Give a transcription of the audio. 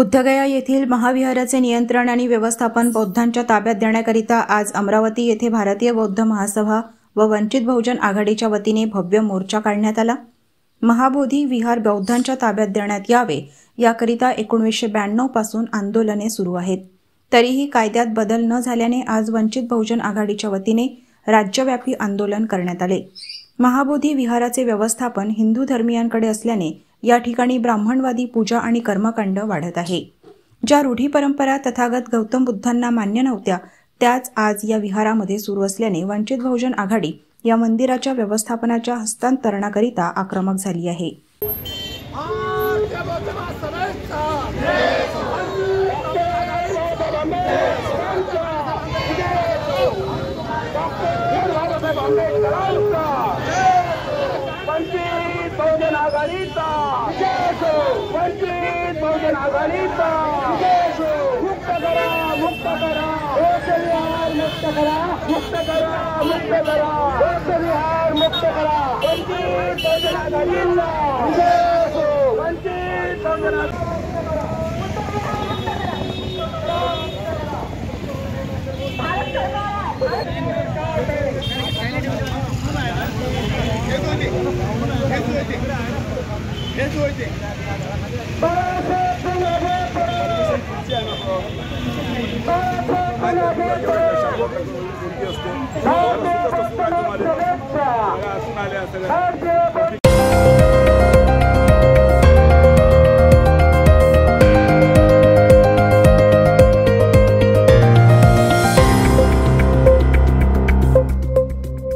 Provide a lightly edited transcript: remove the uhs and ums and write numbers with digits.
बुद्धगया येथील महाविहाराचे नियंत्रण आणि व्यवस्थापन बौद्धांच्या ताब्यात देण्याकरिता आज अमरावती येथे भारतीय बौद्ध महासभा व वंचित बहुजन आघाडीच्या वतीने भव्य मोर्चा काढण्यात आला। महाबोधी विहार बौद्धांच्या ताब्यात देण्यात यावे याकरिता 1992 पासून आंदोलने सुरू आहेत। तरीही कायद्यात बदल न झाल्याने आज वंचित बहुजन आघाडीच्या वतीने राज्यव्यापी आंदोलन करण्यात आले। महाबोधी विहाराचे व्यवस्थापन हिंदू धर्मीयांकडे असल्याने या ठिकाणी ब्राह्मणवादी पूजा आणि कर्मकांड वाढत आहे। ज्या रूढी परंपरा तथागत गौतम बुद्धांना मान्य नव्हत्या त्याच आज या विहारामध्ये सुरू असल्याने वंचित बहुजन आघाडी या मंदिराच्या व्यवस्थापनाच्या हस्तांतरणाकरिता आक्रमक झाली आहे।